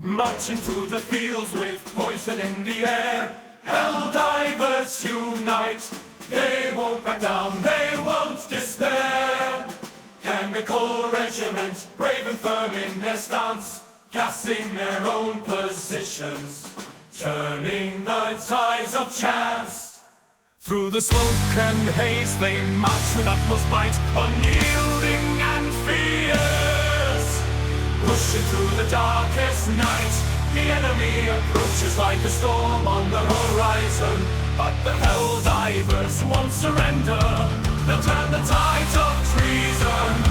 Marching through the fields with poison in the air, Helldivers unite. They won't back down, they won't despair. Chemical regiment, brave and firm in their stance, gassing their own positions, turning the tides of chance. Through the smoke and haze they march with utmost might, unyielding and fierce. Pushing through the darkest night, the enemy approaches like a storm on the horizon. But the Helldivers won't surrender, they'll turn the tides of treason.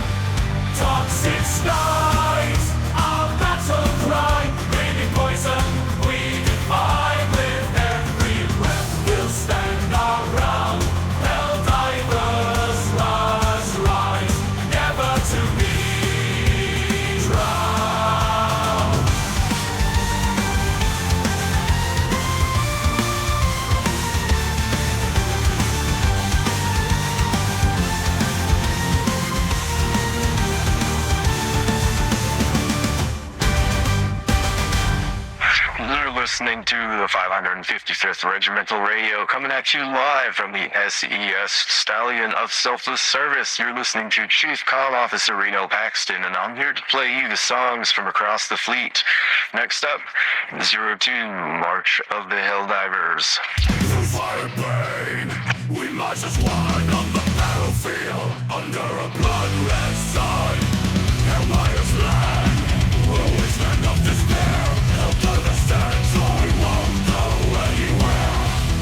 Toxic skies, our battle cry, raining poison, we defy. With every breath we'll stand our ground. Helldivers, rise, rise, never to be drowned. You're listening to the 555th Regimental Radio, coming at you live from the SES Stallion of Selfless Service. You're listening to Chief Comm Officer Reno Paxton, and I'm here to play you the songs from across the fleet. Next up, 02, March of the Helldivers. Through fire and pain, we march as one on the battlefield, under a blood-red sun. Helldiver's land, will we stand up despair? Helldivers stand, so we won't go anywhere.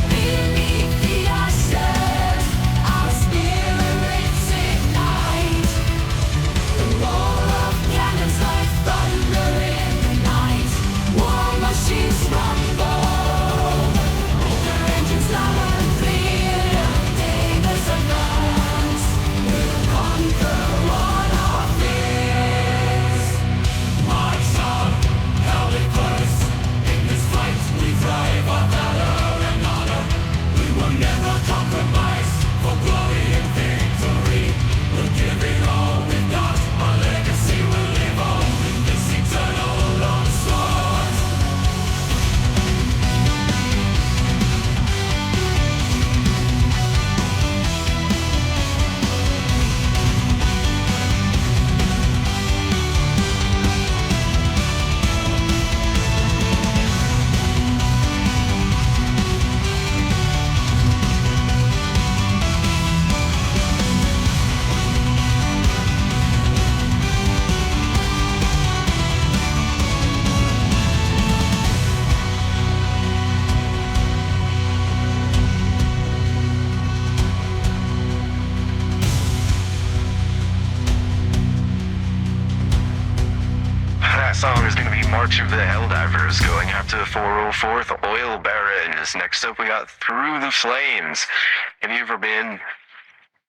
Beneath the ashes, our spirits ignite. The roar of cannons like thunder in the night. War machines rumble, their engines loud and clear. Davis advance, we'll conquer all our fears. March on, Helldiver's, in this fight we thrive on valor and honor. We will never compromise for glory and victory. We're giving all we've got, our legacy will live on in this eternal onslaught. That song is going to be March of the Helldivers, going after the 404th Oil Barons. Next up, we got Through the Flames. Have you ever been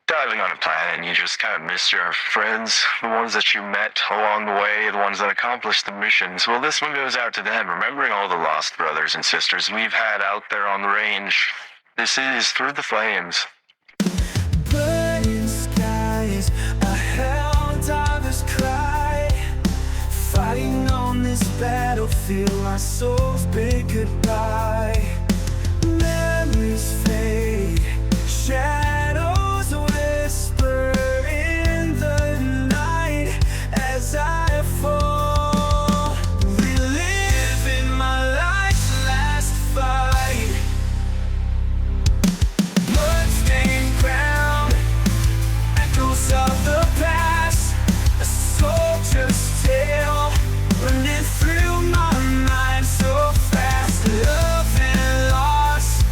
diving on a planet and you just kind of miss your friends, the ones that you met along the way, the ones that accomplished the missions? Well, this one goes out to them, remembering all the lost brothers and sisters we've had out there on the range. This is Through the Flames. Burning skies, a Helldiver's cry. Fighting on this battlefield, our souls bid goodbye. Memories fade, shadows whisper in the night as I fall. Reliving my life's last fight. Bloodstained ground, echoes of the past. A soldier's tale running through my mind so fast. Love and loss,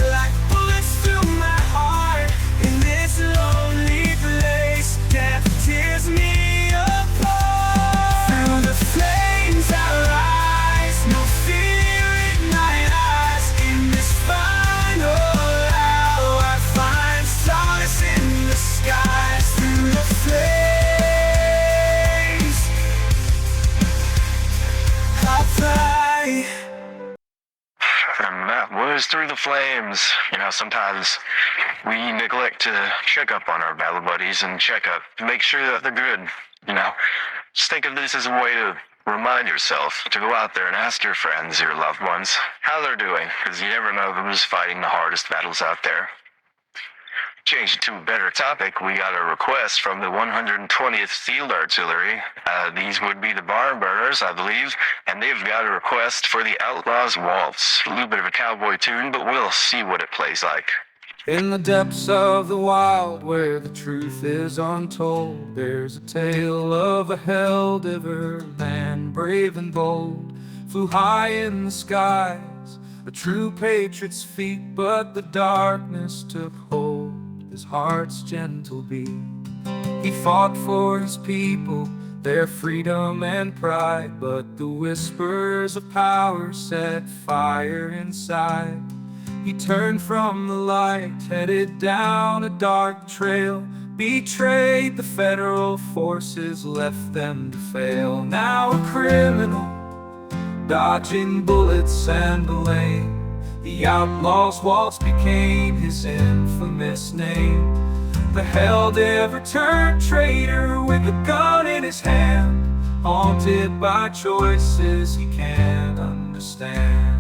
like bullets through my heart. In this lonely place, death tears me apart. Through the flames I rise, no fear in my eyes. In this final hour, I find solace in the skies. Through the flames I fly. And that was Through the Flames. You know, sometimes we neglect to check up on our battle buddies and check up to make sure that they're good. You know, just think of this as a way to remind yourself to go out there and ask your friends, your loved ones, how they're doing, because you never know who's fighting the hardest battles out there. Changing to a better topic, we got a request from the 120th Field Artillery. These would be the Barn Burners, I believe, and they've got a request for the Outlaws Waltz. A little bit of a cowboy tune, but we'll see what it plays like. In the depths of the wild, where the truth is untold, there's a tale of a Helldiver, man brave and bold, flew high in the skies, a true patriot's feat, but the darkness took hold his heart's gentle beat. He fought for his people, their freedom and pride, but the whispers of power set fire inside. He turned from the light, headed down a dark trail, betrayed the federal forces, left them to fail. Now a criminal, dodging bullets and blame, the Outlaw's Waltz became his infamous name. The Helldiver turned traitor with a gun in his hand, haunted by choices he can't understand.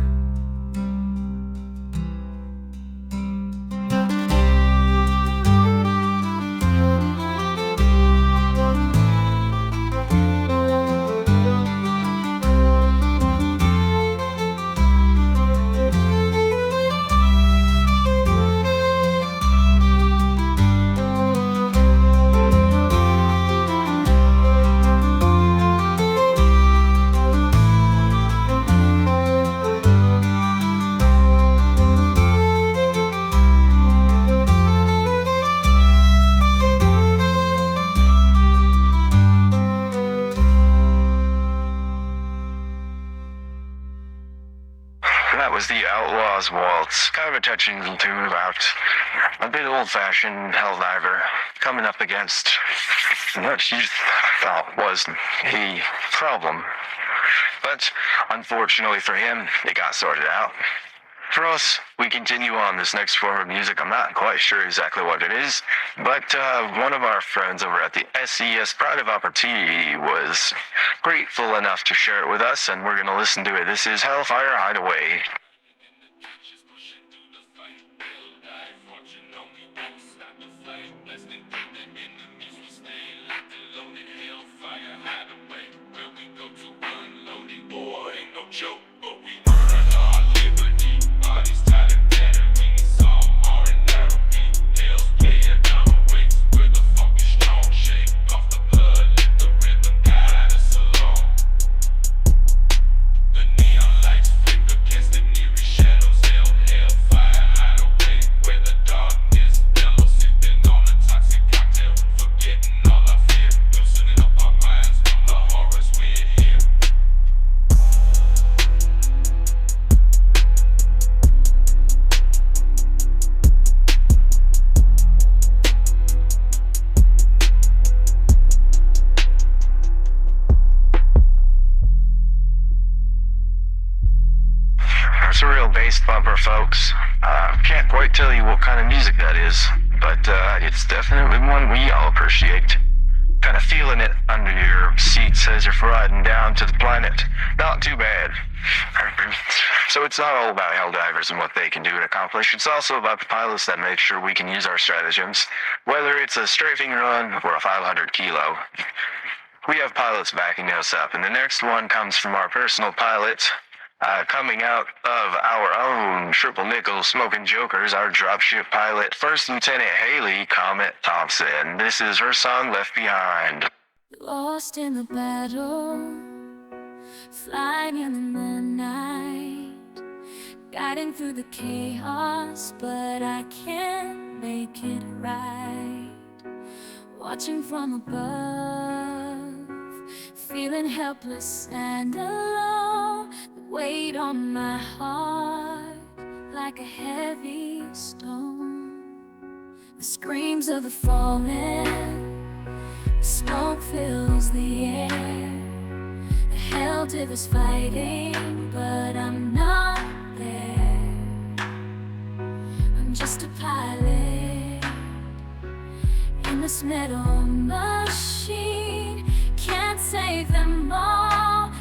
That was the Outlaws Waltz. Kind of a touching little tune about a bit old-fashioned Helldiver coming up against what he thought was a problem. But unfortunately for him, it got sorted out. For us, we continue on this next form of music. I'm not quite sure exactly what it is, but one of our friends over at the SES Pride of Opportunity was grateful enough to share it with us, and we're going to listen to it. This is Hellfire Hideaway. Joke, but we earn our liberty. Bodies tied and battery, some are in therapy. Hell's playing down the wings with a funky strong shake off the blood. Let the rhythm guide us along. The neon lights flicker against the nearer shadows. Hellfire hideaway where the darkness bellows. Sipping on a toxic cocktail, forgetting all our fear, loosening up our minds from the horrors we hear. It's a real bass bumper, folks. Can't quite tell you what kind of music that is, but it's definitely one we all appreciate. Kind of feeling it under your seats as you're riding down to the planet. Not too bad. So it's not all about Helldivers and what they can do and accomplish. It's also about the pilots that make sure we can use our stratagems, whether it's a strafing run or a 500 kilo. We have pilots backing us up, and the next one comes from our personal pilot, coming out of our own triple nickel smoking jokers, our dropship pilot, First Lieutenant Haley Comet Thompson. This is her song, Left Behind. Lost in the battle, flying in the night, guiding through the chaos, but I can't make it right. Watching from above, feeling helpless and alone, the weight on my heart like a heavy stone. The screams of the fallen, the smoke fills the air. The Helldiver's fighting, but I'm not there. I'm just a pilot in this metal machine. Can't save them all,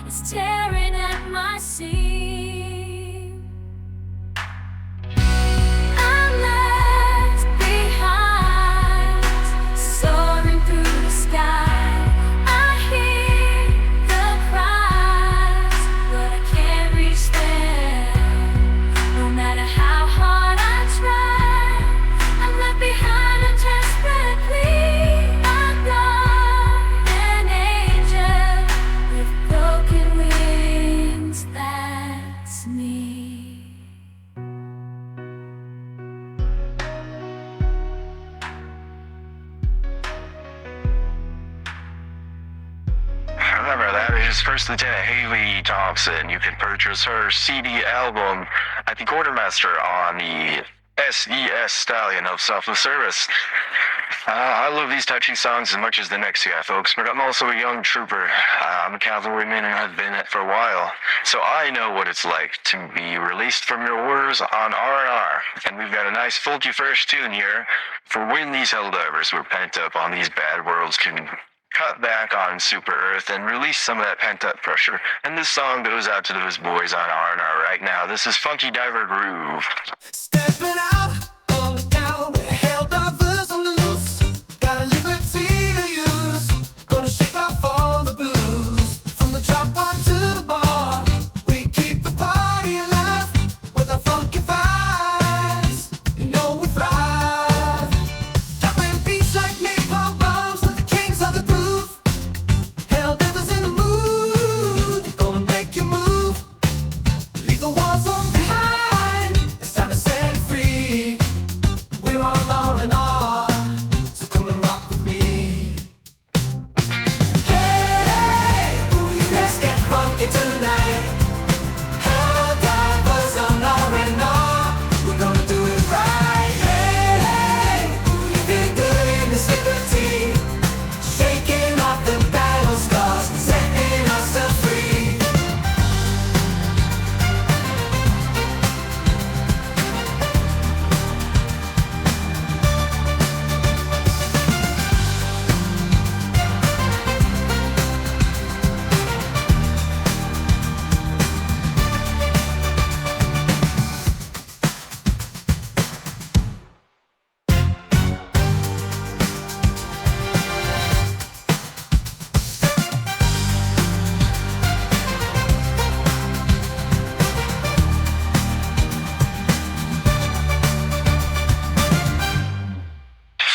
is First Lieutenant Haley Thompson. You can purchase her CD album at the Quartermaster on the SES Stallion of Selfless Service. I love these touching songs as much as the next guy, folks, but I'm also a young trooper. I'm a cavalryman and have been it for a while, so I know what it's like to be released from your orders on R&R. And we've got a nice folky first tune here for when these Helldivers were pent up on these bad worlds can cut back on Super Earth and release some of that pent-up pressure. And this song goes out to those boys on R&R right now. This is Funky Diver Groove. Stepping out on the down, Helldivers on the loose. Got a liberty to use. Gonna shake off all the blues. From the chop bar to the bar, we keep the party alive with our funky vibes. You know we thrive. Dropping beats like napalm bombs with the kings of the groove. Helldivers in the mood, gonna make you move. Leave the walls on behind. It's time to set it free. We're all on and on, so come and rock with me. Hey, let's get funky tonight. Helldivers on R&R, we're gonna do it right. Hey, feel good in this liberty, shaking off the battle scars, setting ourselves free.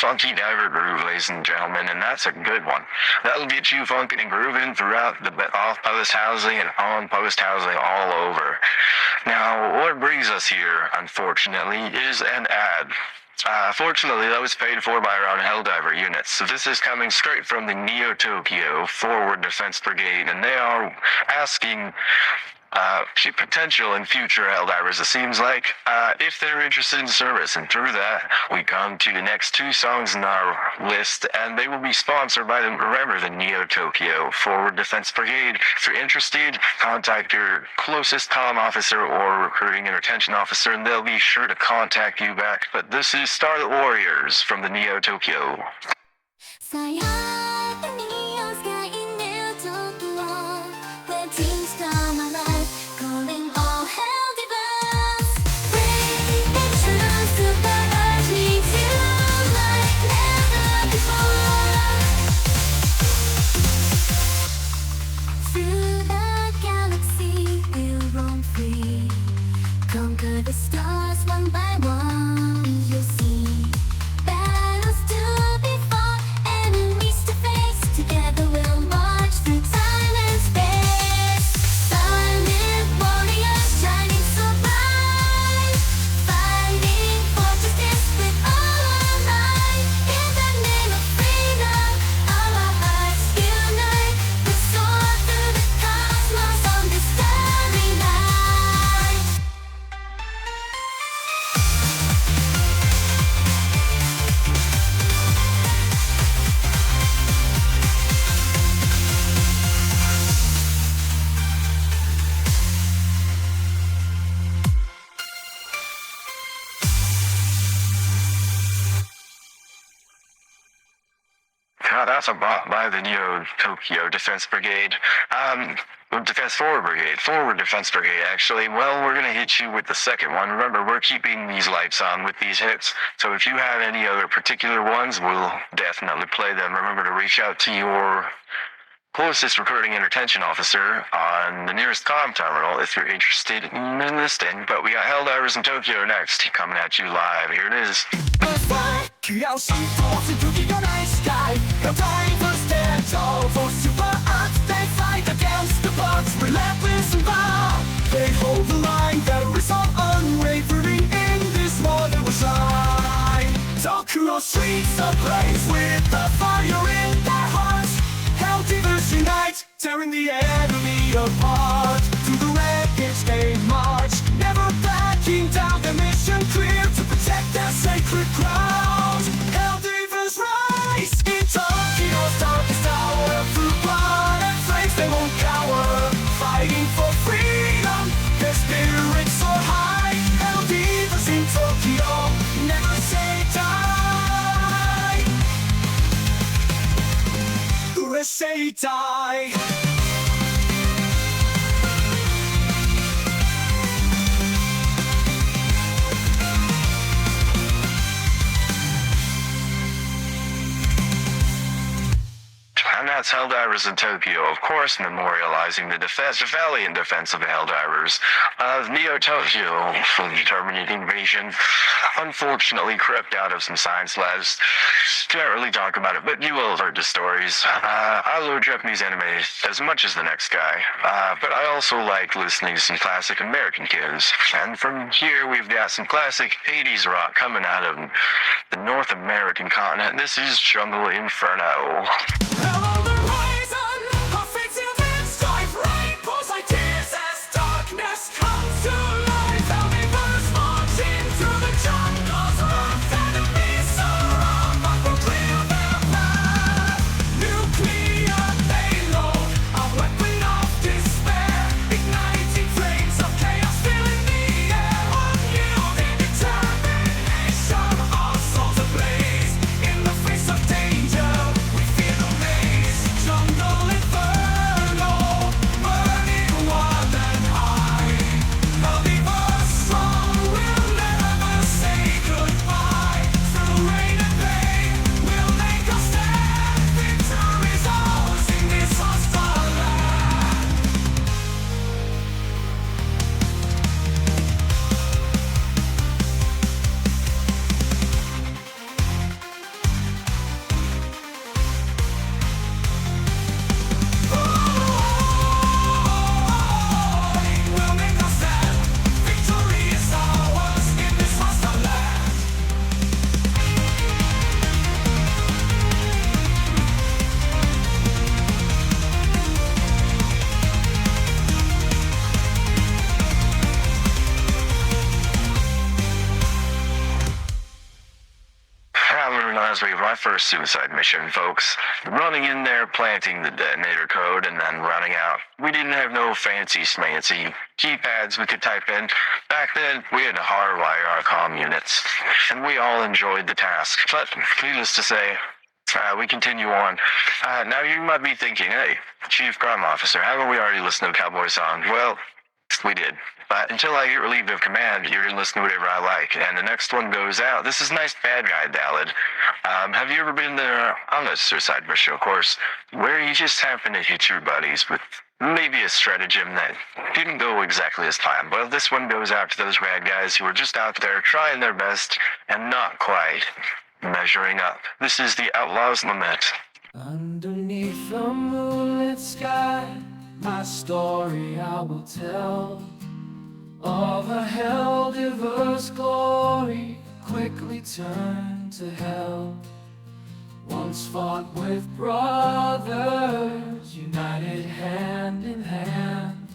Funky Diver Groove, ladies and gentlemen, and that's a good one. That'll get you funkin' and grooving throughout the off-post housing and on-post housing all over. Now, what brings us here, unfortunately, is an ad. Fortunately, that was paid for by our own Helldiver units. So this is coming straight from the Neo Tokyo Forward Defense Brigade, and they are asking potential and future Helldivers, it seems like, if they're interested in service. And through that, we come to the next two songs in our list, and they will be sponsored by the, remember, the Neo Tokyo Forward Defense Brigade. If you're interested, contact your closest comm officer or recruiting and retention officer, and they'll be sure to contact you back. But this is Starlit Warriors from the Neo Tokyo. So you're the neon sky in Neo Tokyo, where dreams come alive, calling all Helldivers. Brave and true, super urging to like never before. Through the galaxy, we'll roam free, conquer the stars one by one. You'll see battles to be fought, enemies to face. Together we'll march through time and space. Silent warriors shining so bright, fighting for justice with all our might. In the name of freedom, all our hearts unite. We soar through the cosmos on this starry night. God, that's a bot by the Neo Tokyo Defense Brigade. Defense Forward Brigade. Forward Defense Brigade, actually. Well, we're gonna hit you with the second one. Remember, we're keeping these lights on with these hits. So if you have any other particular ones, we'll definitely play them. Remember to reach out to your closest recruiting and retention officer on the nearest comm terminal if you're interested in enlisting. But we got Helldivers in Tokyo next, coming at you live. Here it is. Curiosity falls into the night sky. Helldivers stand tall for super art. They fight against the bugs, relentless and bold. They hold the line, that resolve unwavering in this war that will shine. Tokyo streets ablaze with the fire in their hearts. Helldivers unite to tearing the enemy apart. Through the wreckage they march, never backing down. Their mission clear to protect their sacred ground. Helldiver's rise in Tokyo's darkest hour. Through blood and flames they won't cower, fighting for freedom. Their spirits soar high. Helldiver's in Tokyo, never say die. USA die. And that's Helldivers in Tokyo, of course, memorializing the valiant defense of the Helldivers of Neo-Tokyo from the terminating invasion. Unfortunately, crept out of some science labs. Can't really talk about it, but you will have heard the stories. I love Japanese anime as much as the next guy, but I also like listening to some classic American tunes. And from here, we've got some classic 80s rock coming out of the North American continent. This is Jungle Inferno. On the horizon, our fates events dive right. Pulse like tears as darkness comes to life. Helldiver's marching through the jungle's wrath. Enemies surround, but will clear their path. Nuclear payload, a weapon of despair. Igniting flames of chaos filling the air. Unyielding determination, our souls ablaze. In the face of danger, we feel the maze. Jungle inferno, burning wild and high. Helldiver's strong, will never say goodbye. Through rain and pain, we'll make a stand. Victory's ours in this hostile land. We'll make a stand. Victory is ours in this hostile land. That reminds me of my first suicide mission, folks. Running in there, planting the detonator code, and then running out. We didn't have no fancy schmancy keypads we could type in. Back then, we had to hardwire our comm units, and we all enjoyed the task. But needless to say, we continue on. Now you might be thinking, hey, Chief Crime Officer, haven't we already listened to a cowboy song? Well, we did. But until I get relieved of command, you're going to listen to whatever I like. And the next one goes out. This is a nice bad guy ballad. Have you ever been there on a suicide mission, of course, where you just happen to hit your buddies with maybe a stratagem that didn't go exactly as planned? Well, this one goes out to those bad guys who are just out there trying their best and not quite measuring up. This is the Outlaw's Lament. Underneath the moonlit sky, my story I will tell of a Helldiver's glory quickly turned to hell. Once fought with brothers, united hand in hand,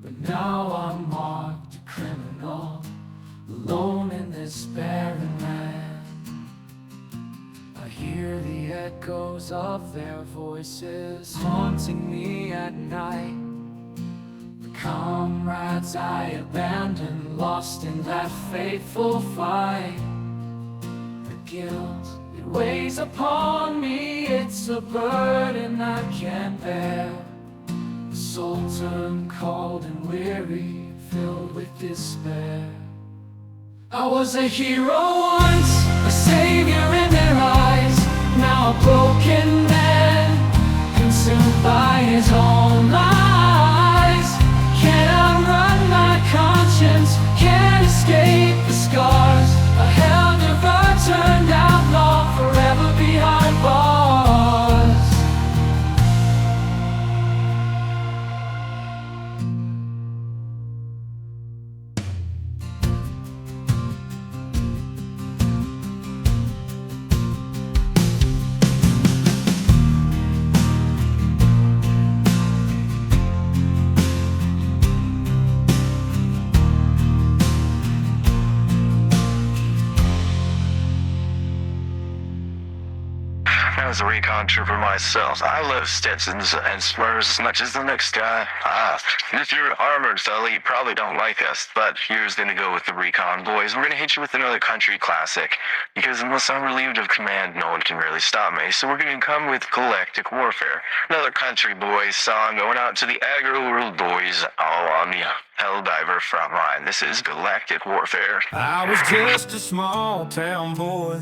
but now I'm marked a criminal, alone in this barren land. I hear the echoes of their voices haunting me at night. The comrades I abandoned, lost in that fateful fight. The guilt, it weighs upon me, it's a burden I can't bear. The soul turned cold and weary, filled with despair. I was a hero once, a savior in their eyes. Now a broken man, consumed by his own lies. Can't outrun my conscience, can't escape the scars. A Helldiver turned outlaw, forever behind bars. as a recon trooper myself. I love Stetsons and Spurs as much as the next guy. If you're armored, fella, you probably don't like us, but here's gonna go with the recon boys. We're gonna hit you with another country classic, because unless I'm relieved of command, no one can really stop me. So we're gonna come with Galactic Warfare, another country boys song going out to the aggro world boys all on the Helldiver front line. This is Galactic Warfare. I was just a small town boy,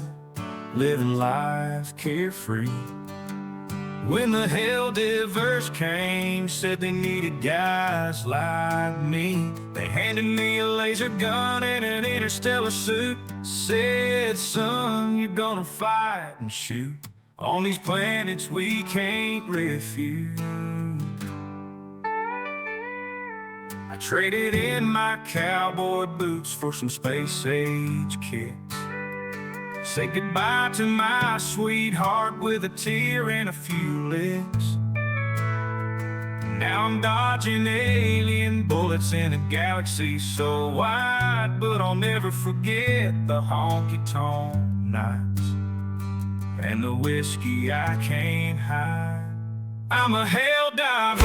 living life carefree, when the Helldivers came, said they needed guys like me. They handed me a laser gun and an interstellar suit, said, son, you're gonna fight and shoot on these planets we can't refute. I traded in my cowboy boots for some space-age kicks, said goodbye to my sweetheart with a tear and a few licks. Now I'm dodging alien bullets in a galaxy so wide, but I'll never forget the honky-tonk nights and the whiskey I can't hide. I'm a Helldiver,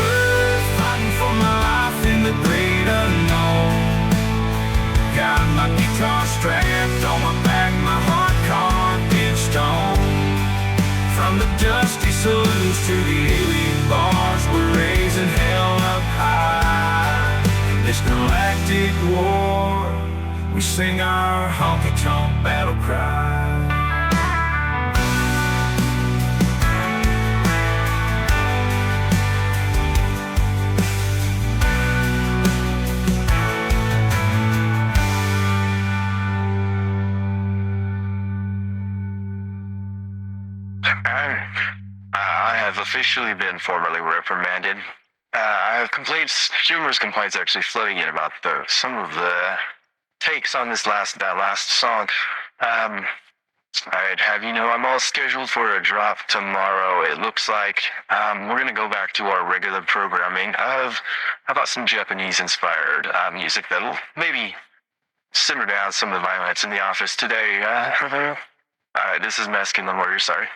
fighting for my life in the great unknown. Got my guitar strapped on my back, my heart carved stone. From the dusty saloons to the alien bars, we're raising hell up high. In this galactic war, we sing our honky-tonk battle cry. I have officially been formally reprimanded. I have numerous complaints actually floating in about some of the takes on that last song. I'd have you know I'm all scheduled for a drop tomorrow. It looks like we're gonna go back to our regular programming. How about some Japanese-inspired music that'll maybe simmer down some of the violence in the office today. Alright, this is Masculine Warrior, sorry.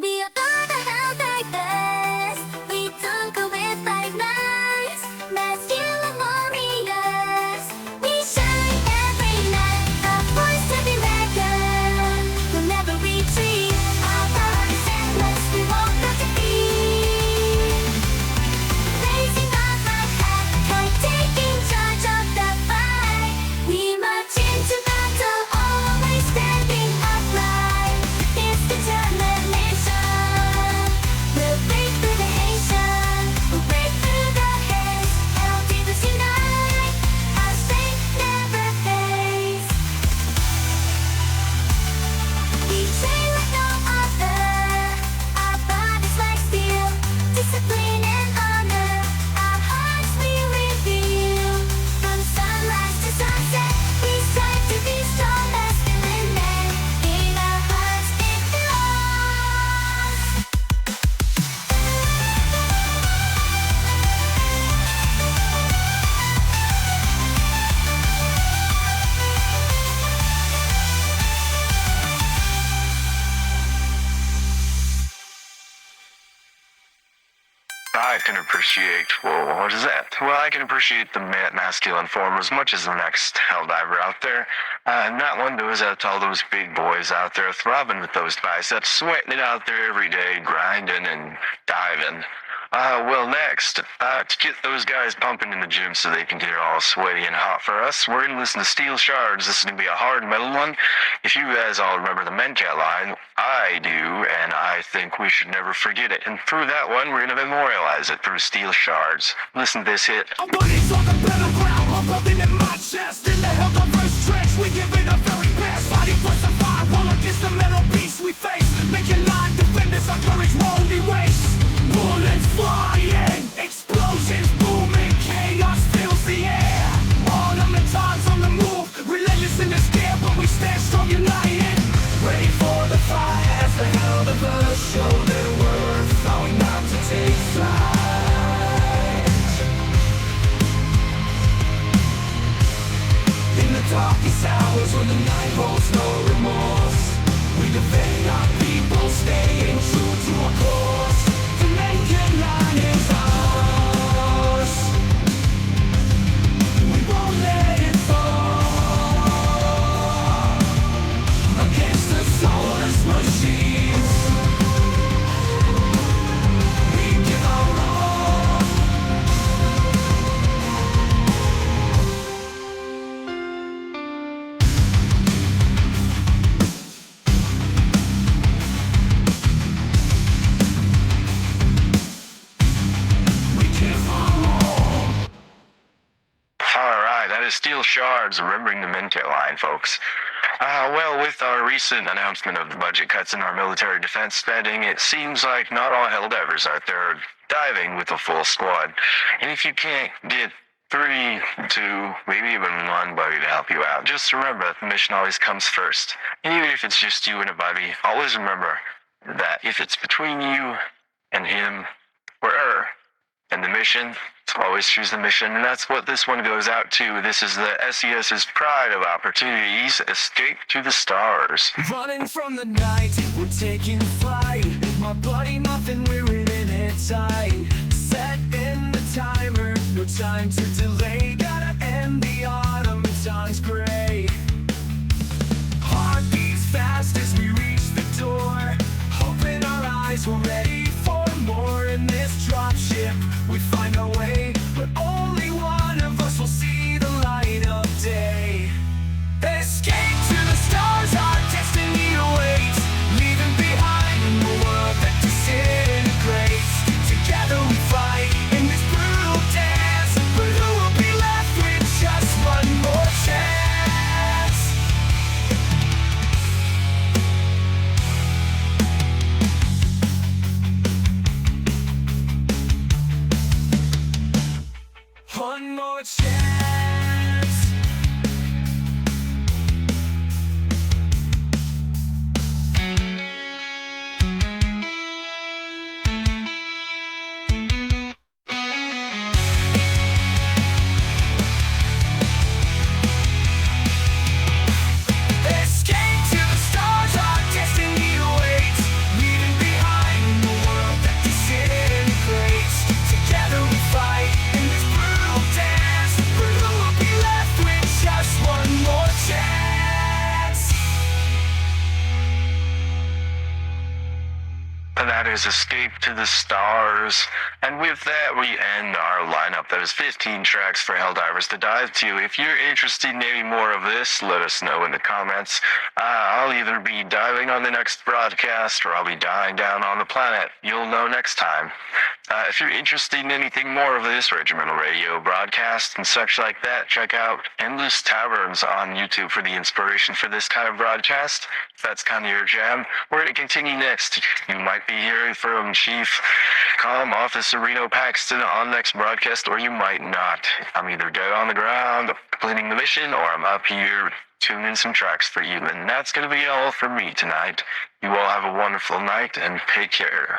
We are the Helldivers. We don't go with like nights. Masculine warriors. We shine every night. A voice to be reckoned. We'll never retreat. Our power is endless. We won't have to be. Raising our flag high, taking charge of the fight. We march into battle, always standing upright. It's determination. We'll break through the Haitian. We'll break through the haze. Helldiver's unite. Our strength never fades. We train like no other. Our bodies like steel. Discipline and honor. Our hearts we reveal. From sunrise to sunset, we strive to be strong masculine men. In our hearts it belongs. I can appreciate, well, what is that? Well, I can appreciate the masculine form as much as the next Helldiver out there. Not one goes out to all those big boys out there throbbing with those biceps, sweating it out there every day, grinding and diving. Well, next, to get those guys pumping in the gym so they can get all sweaty and hot for us, we're going to listen to Steel Shards. This is going to be a hard metal one. If you guys all remember the Mencat line, I do, and I think we should never forget it. And through that one, we're going to memorialize it through Steel Shards. Listen to this hit. Our bodies on the battleground, I'm building in my chest. In the Helldiver's trench, we give it a very best. Fighting for survival against the metal beast we face. Making line defenders, our courage won't erase. Bullets flying, explosions booming, chaos fills the air. Ornamentons on the move, relentless in the scare, but we stand strong united. Ready for the fight as the Helldiver's show their worth, vowing not to take flight. In the darkest hours when the night holds no remorse, we defend our people, staying true to to our course. The naked line is ours. We won't let it fall against the soulless machines. We give our all. We give our all. Alright, that is Steel Shards, remembering the Mente line, folks. Well, with our recent announcement of the budget cuts in our military defense spending, it seems like not all Helldivers out there are diving with a full squad. And if you can't get 3, 2, maybe even 1 buddy to help you out, just remember that the mission always comes first. And even if it's just you and a buddy, always remember that if it's between you and him or her, and the mission, so always choose the mission, and that's what this one goes out to. This is the SES's Pride of Opportunities, Escape to the Stars. Running from the night, we're taking flight. My bloody nothing, we're in it tight. Set in the timer, no time to delay. Gotta end the autumn, sun's gray. Heart beats fast as we reach the door. Open our eyes, we're ready for more. In this dropship, we find our way, but only one of us will see the light of day. Escape to the stars, our destiny awaits. Leaving behind a world that disintegrates. Together we fight in this brutal dance, but who will be left with just one more chance? One more chance. Escape to the stars, our destiny awaits. Leaving behind a world that disintegrates. Together we fight in this brutal dance, but who will be left with just one more chance? And that is Escape to the Stars. And with that, we end our lineup. That is 15 tracks for Helldivers to dive to. If you're interested in any more of this, let us know in the comments. I'll either be diving on the next broadcast or I'll be dying down on the planet. You'll know next time. If you're interested in anything more of this Regimental Radio broadcast and such like that, check out Endless Taverns on YouTube for the inspiration for this kind of broadcast. If that's kind of your jam, we're going to continue next. You might be hearing from Chief Comm Officer Reno Paxton on next broadcast, or you might not. I'm either dead on the ground, completing the mission, or I'm up here tuning some tracks for you. And that's going to be all for me tonight. You all have a wonderful night and take care.